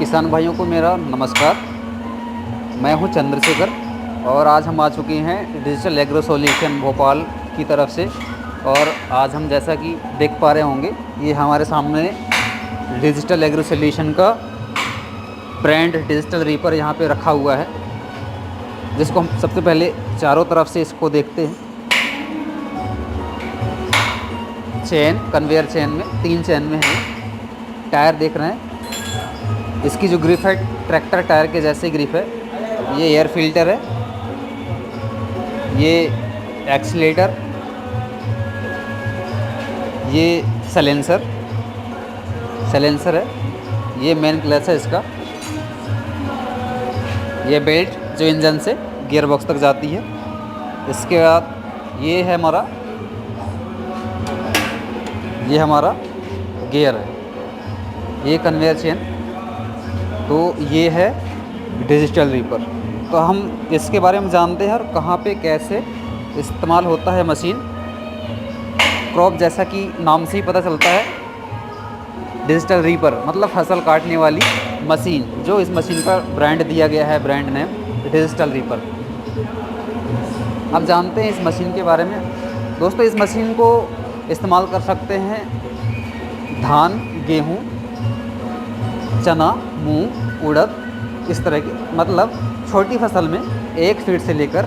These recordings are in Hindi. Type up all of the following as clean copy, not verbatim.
किसान भाइयों को मेरा नमस्कार। मैं हूं चंद्रशेखर और आज हम आ चुके हैं डिजिटल एग्रो सॉल्यूशन भोपाल की तरफ से। और आज हम जैसा कि देख पा रहे होंगे, ये हमारे सामने डिजिटल एग्रो सॉल्यूशन का ब्रांड डिजिटल रीपर यहाँ पे रखा हुआ है, जिसको हम सबसे पहले चारों तरफ से इसको देखते हैं। चेन, कन्वेयर चेन में 3 चेन में है। टायर देख रहे हैं, इसकी जो ग्रिप है ट्रैक्टर टायर के जैसे ग्रिप है। ये एयर फिल्टर है, ये एक्सीलेटर, ये साइलेंसर है, ये मेन क्लच है इसका, ये बेल्ट जो इंजन से गियर बॉक्स तक जाती है। इसके बाद ये है हमारा गियर है, ये कन्वेयर चेन। तो ये है डिजिटल रीपर। तो हम इसके बारे में जानते हैं और कहाँ पे कैसे इस्तेमाल होता है मशीन। क्रॉप जैसा कि नाम से ही पता चलता है, डिजिटल रीपर मतलब फसल काटने वाली मशीन, जो इस मशीन का ब्रांड दिया गया है, ब्रांड नेम डिजिटल रीपर। अब जानते हैं इस मशीन के बारे में। दोस्तों, इस मशीन को इस्तेमाल कर सकते हैं धान, गेहूँ, चना, मूंग, उड़द, इस तरह की, मतलब छोटी फसल में 1 फीट से लेकर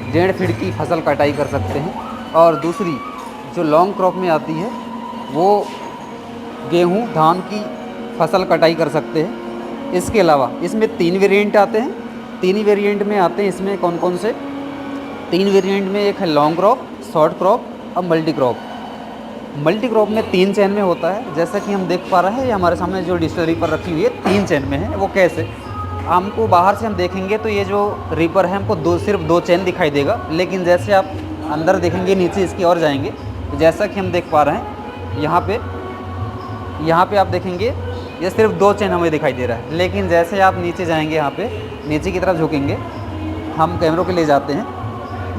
1.5 फीट की फसल कटाई कर सकते हैं। और दूसरी जो लॉन्ग क्रॉप में आती है, वो गेहूं, धान की फसल कटाई कर सकते हैं। इसके अलावा इसमें 3 वेरिएंट आते हैं। 3 वेरिएंट में आते हैं इसमें कौन कौन से? 3 वेरिएंट में एक है लॉन्ग क्रॉप, शॉर्ट क्रॉप और मल्टी क्रॉप। मल्टी क्रॉप में 3 चेन में होता है, जैसा कि हम देख पा रहे हैं। ये हमारे सामने जो डिजिटल रीपर रखी हुई है 3 चेन में है। वो कैसे? हमको बाहर से हम देखेंगे तो ये जो रीपर है हमको सिर्फ 2 चेन दिखाई देगा, लेकिन जैसे आप अंदर देखेंगे, नीचे इसकी और जाएंगे, तो जैसा कि हम देख पा रहे हैं यहाँ पे आप देखेंगे ये सिर्फ 2 चेन हमें दिखाई दे रहा है। लेकिन जैसे आप नीचे जाएंगे, यहाँ पे नीचे की तरफ झुकेंगे, हम कैमरों के ले जाते हैं,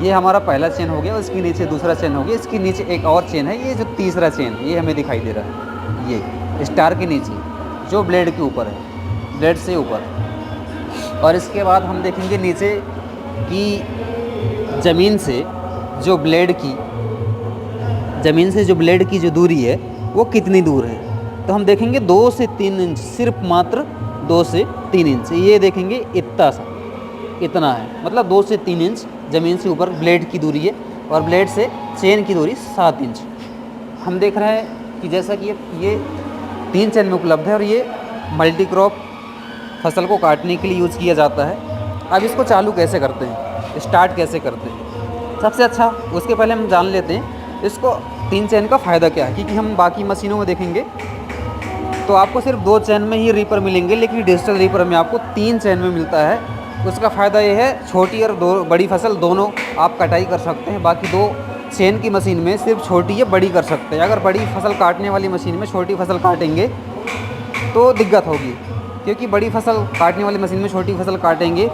ये हमारा पहला चेन हो गया, इसके नीचे दूसरा चेन हो गया, इसके नीचे एक और चेन है, ये जो तीसरा चेन ये हमें दिखाई दे रहा है, ये स्टार के नीचे जो ब्लेड के ऊपर है, ब्लेड से ऊपर। और इसके बाद हम देखेंगे नीचे की ज़मीन से जो ब्लेड की जो दूरी है वो कितनी दूर है। तो हम देखेंगे 2 से 3 इंच, सिर्फ मात्र 2 से 3 इंच। ये देखेंगे इतना है, मतलब 2 से 3 इंच ज़मीन से ऊपर ब्लेड की दूरी है। और ब्लेड से चेन की दूरी 7 इंच। हम देख रहे हैं कि जैसा कि ये 3 चेन में उपलब्ध है और ये मल्टी क्रॉप फसल को काटने के लिए यूज़ किया जाता है। अब इसको चालू कैसे करते हैं, स्टार्ट कैसे करते हैं? सबसे अच्छा उसके पहले हम जान लेते हैं इसको 3 चेन का फ़ायदा क्या है, क्योंकि हम बाकी मशीनों में देखेंगे तो आपको सिर्फ 2 चेन में ही रीपर मिलेंगे, लेकिन डिजिटल रीपर में आपको 3 चेन में मिलता है। उसका फ़ायदा ये है, छोटी और बड़ी फसल दोनों आप कटाई कर सकते हैं। बाकी 2 चेन की मशीन में सिर्फ छोटी या बड़ी कर सकते हैं। अगर बड़ी फसल काटने वाली मशीन में छोटी फसल काटेंगे तो दिक्कत होगी, क्योंकि बड़ी फसल काटने वाली मशीन में छोटी फसल काटेंगे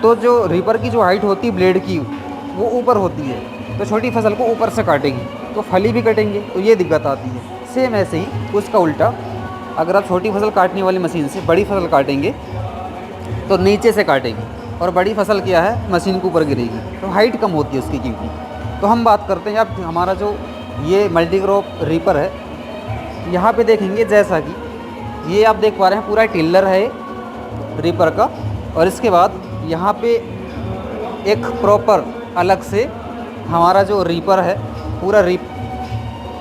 तो जो रीपर की जो हाइट होती है ब्लेड की, वो ऊपर होती है, तो छोटी फसल को ऊपर से काटेगी तो फली भी कटेंगे, तो ये दिक्कत आती है। सेम ऐसे ही उसका उल्टा, अगर आप छोटी फसल काटने वाली मशीन से बड़ी फसल काटेंगे तो नीचे से काटेगी, और बड़ी फसल क्या है, मशीन के ऊपर गिरेगी, तो हाइट कम होती है उसकी, क्योंकि। तो हम बात करते हैं अब हमारा जो ये मल्टी क्रॉप रीपर है, यहाँ पे देखेंगे जैसा कि ये आप देख पा रहे हैं पूरा टिल्लर है रीपर का। और इसके बाद यहाँ पे एक प्रॉपर अलग से हमारा जो रीपर है, पूरा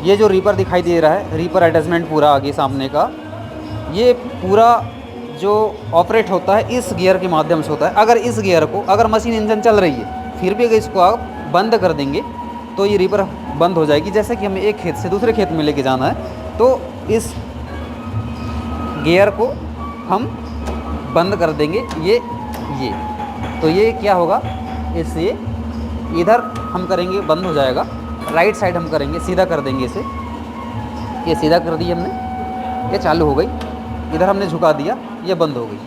ये जो रीपर दिखाई दे रहा है, रीपर अटैचमेंट पूरा आगे सामने का, ये पूरा जो ऑपरेट होता है इस गियर के माध्यम से होता है। अगर इस गियर को, अगर मशीन इंजन चल रही है फिर भी अगर इसको आप बंद कर देंगे तो ये रीपर बंद हो जाएगी। जैसे कि हमें एक खेत से दूसरे खेत में लेके जाना है, तो इस गियर को हम बंद कर देंगे, ये तो ये क्या होगा, इससे इधर हम करेंगे बंद हो जाएगा, राइट साइड हम करेंगे सीधा कर देंगे इसे, ये सीधा कर दिया हमने, ये चालू हो गई। इधर हमने झुका दिया, ये बंद हो गई।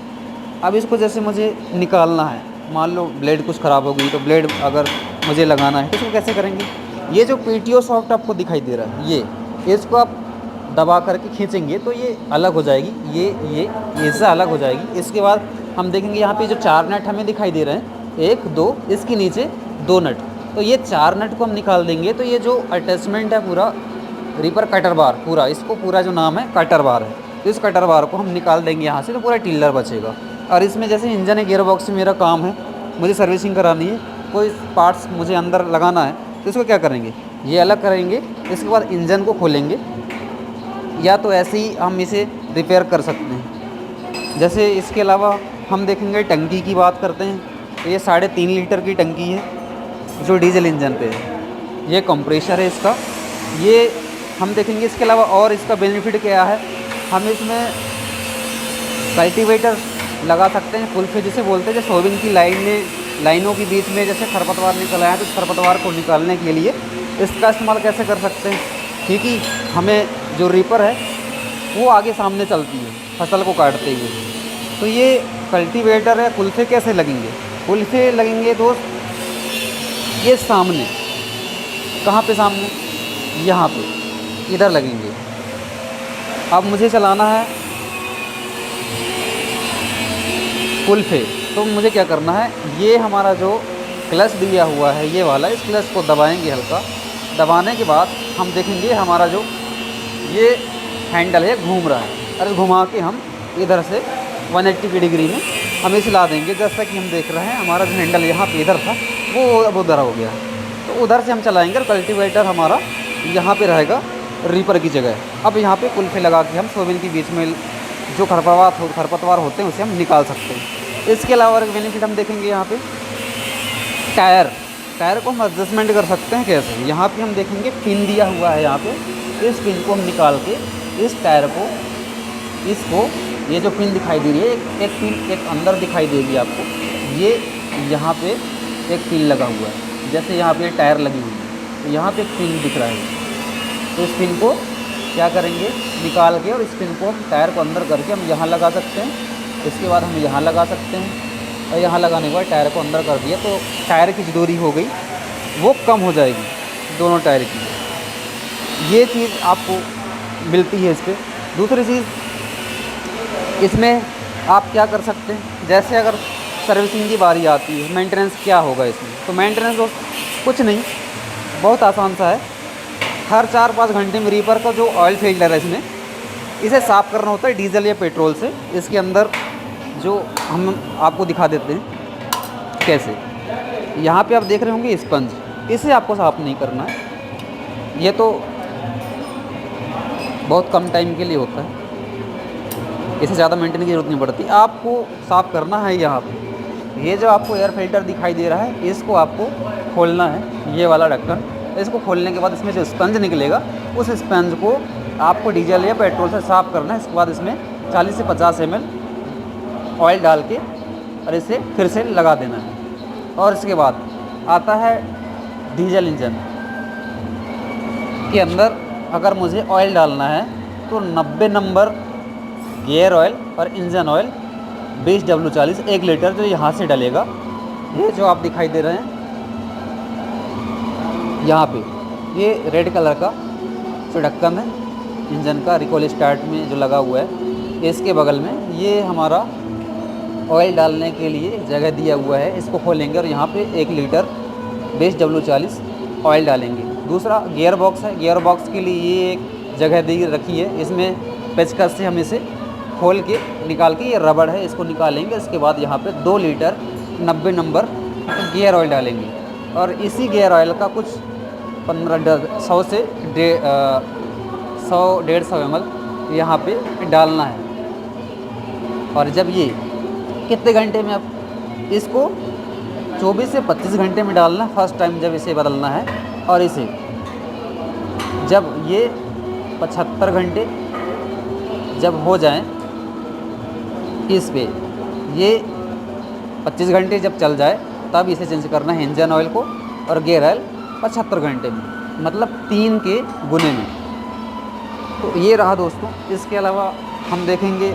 अब इसको जैसे मुझे निकालना है, मान लो ब्लेड कुछ ख़राब हो गई, तो ब्लेड अगर मुझे लगाना है तो इसको कैसे करेंगे? ये जो PTO सॉफ्ट आपको दिखाई दे रहा है, ये इसको आप दबा करके खींचेंगे तो ये अलग हो जाएगी, ये इससे अलग हो जाएगी। इसके बाद हम देखेंगे यहाँ पे जो 4 नट हमें दिखाई दे रहे हैं, 1 2, इसके नीचे 2 नट, तो ये 4 नट को हम निकाल देंगे। तो ये जो अटैचमेंट है पूरा रीपर कटर बार, पूरा इसको पूरा जो नाम है कटर बार है, तो इस कटर बार को हम निकाल देंगे यहाँ से, तो पूरा टिल्लर बचेगा। और इसमें जैसे इंजन है, गियर बॉक्स में मेरा काम है, मुझे सर्विसिंग करानी है, कोई पार्ट्स मुझे अंदर लगाना है, तो इसको क्या करेंगे, ये अलग करेंगे। इसके बाद इंजन को खोलेंगे, या तो ऐसे ही हम इसे रिपेयर कर सकते हैं। जैसे इसके अलावा हम देखेंगे टंकी की बात करते हैं, तो ये 3.5 लीटर की टंकी है जो डीजल इंजन पे है। ये कंप्रेसर है इसका। ये हम देखेंगे इसके अलावा और इसका बेनिफिट क्या है, हम इसमें कल्टीवेटर लगा सकते हैं, फुल फेज जिसे बोलते हैं। जो सोयाबीन की लाइनों के बीच में जैसे खरपतवार निकल आया है, तो उस खरपतवार को निकालने के लिए इसका इस्तेमाल कैसे कर सकते हैं, क्योंकि हमें जो रीपर है वो आगे सामने चलती है फसल को काटते हुए। तो ये कल्टीवेटर है, कुल्फे कैसे लगेंगे, कुल्फे लगेंगे दोस्त ये सामने, कहाँ पे सामने, यहाँ पे, इधर लगेंगे। अब मुझे चलाना है कुल्फे, तो मुझे क्या करना है, ये हमारा जो क्लच दिया हुआ है ये वाला, इस क्लच को दबाएंगे हल्का। दबाने के बाद हम देखेंगे हमारा जो ये हैंडल है घूम रहा है, और घुमा के हम इधर से 180 डिग्री में हम इसे ला देंगे। जैसा कि हम देख रहे हैं हमारा जो हैंडल यहाँ पे इधर था वो अब उधर हो गया, तो उधर से हम चलाएंगे और कल्टीवेटर हमारा यहाँ पे रहेगा रीपर की जगह। अब यहाँ पे कुल्फे लगा के हम सोयाबीन के बीच में जो खरपतवार होते हैं उसे हम निकाल सकते हैं। इसके अलावा एक बेनिफिट हम देखेंगे यहाँ पे टायर को हम एडजस्टमेंट कर सकते हैं कैसे। यहाँ पे हम देखेंगे पिन दिया हुआ है, यहाँ पे इस पिन को हम निकाल के इस टायर को, इसको, ये जो पिन दिखाई दे रही है, एक पिन एक अंदर दिखाई देगी आपको, ये यहाँ पे एक पिन लगा हुआ है, जैसे यहाँ पे टायर लगी हुई है, तो यहाँ पे एक पिन दिख रहा है। तो इस पिन को क्या करेंगे, निकाल के, और इस पिन को हम टायर को अंदर करके हम यहाँ लगा सकते हैं। इसके बाद हम यहाँ लगा सकते हैं, और यहाँ लगाने के बाद टायर को अंदर कर दिया, तो टायर की जो दूरी हो गई वो कम हो जाएगी दोनों टायर की। ये चीज़ आपको मिलती है इस पर। दूसरी चीज़ इसमें आप क्या कर सकते हैं, जैसे अगर सर्विसिंग की बारी आती है, मेंटेनेंस क्या होगा इसमें, तो मेंटेनेंस कुछ नहीं, बहुत आसान सा है। हर 4-5 घंटे में रीपर का जो ऑयल फिल्टर है इसमें, इसे साफ़ करना होता है डीजल या पेट्रोल से। इसके अंदर जो हम आपको दिखा देते हैं कैसे, यहाँ पे आप देख रहे होंगे स्पंज, इसे आपको साफ़ नहीं करना है, ये तो बहुत कम टाइम के लिए होता है, इसे ज़्यादा मेंटेन की ज़रूरत नहीं पड़ती। आपको साफ़ करना है यहाँ पे, ये जो आपको एयर फिल्टर दिखाई दे रहा है इसको आपको खोलना है, ये वाला ढक्कन। इसको खोलने के बाद इसमें जो स्पंज निकलेगा उस स्पंज को आपको डीजल या पेट्रोल से साफ़ करना है। इसके बाद इसमें 40 से 50 ml ऑयल डाल के और इसे फिर से लगा देना है। और इसके बाद आता है डीजल इंजन के अंदर, अगर मुझे ऑयल डालना है तो 90 नंबर गियर ऑयल और इंजन ऑयल 20W40 1 लीटर जो यहाँ से डलेगा, ये जो आप दिखाई दे रहे हैं यहाँ पे, ये रेड कलर का जो ढक्कन है इंजन का रिकॉल स्टार्ट में जो लगा हुआ है, इसके बगल में ये हमारा ऑयल डालने के लिए जगह दिया हुआ है। इसको खोलेंगे और यहाँ पे 1 लीटर 20W40 ऑयल डालेंगे। दूसरा गियर बॉक्स है, गियर बॉक्स के लिए ये एक जगह दी रखी है, इसमें पेचकस से हम इसे खोल के निकाल के, ये रबड़ है, इसको निकालेंगे। इसके बाद यहाँ पे 2 लीटर 90 नंबर गियर ऑयल डालेंगे, और इसी गियर ऑयल का कुछ 100 से 100-150 ml यहाँ पे डालना है। और जब ये कितने घंटे में, अब इसको 24 से 25 घंटे में डालना फर्स्ट टाइम जब इसे बदलना है, और इसे जब ये 75 घंटे जब हो जाएं, इस पे ये 25 घंटे जब चल जाए तब इसे चेंज करना है इंजन ऑयल को, और गियर ऑयल 75 घंटे में, मतलब 3 के गुने में। तो ये रहा दोस्तों। इसके अलावा हम देखेंगे,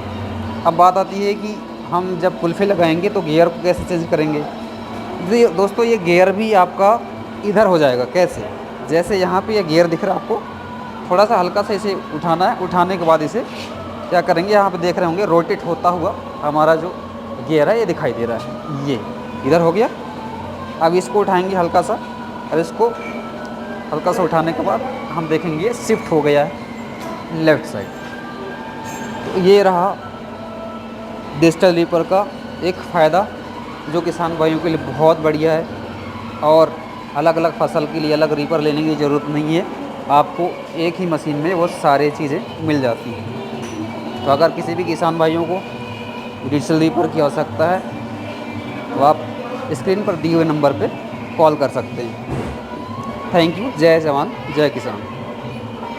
अब बात आती है कि हम जब कुल्फे लगाएंगे तो गियर को कैसे चेंज करेंगे। दोस्तों ये गियर भी आपका इधर हो जाएगा, कैसे, जैसे यहाँ पे ये गियर दिख रहा है आपको, थोड़ा सा हल्का सा इसे उठाना है। उठाने के बाद इसे क्या करेंगे, यहाँ पे देख रहे होंगे रोटेट होता हुआ हमारा जो गियर है ये दिखाई दे रहा है, ये इधर हो गया। अब इसको उठाएंगे हल्का सा, अब इसको हल्का सा उठाने के बाद हम देखेंगे ये शिफ्ट हो गया है लेफ़्ट साइड। तो ये रहा डिजिटल रीपर का एक फ़ायदा जो किसान भाइयों के लिए बहुत बढ़िया है। और अलग अलग फसल के लिए अलग रीपर लेने की ज़रूरत नहीं है, आपको एक ही मशीन में वो सारी चीज़ें मिल जाती हैं। तो अगर किसी भी किसान भाइयों को डिजिटल रीपर की आवश्यकता है तो आप स्क्रीन पर दिए हुए नंबर पे कॉल कर सकते हैं। Thank you. जय जवान जय किसान।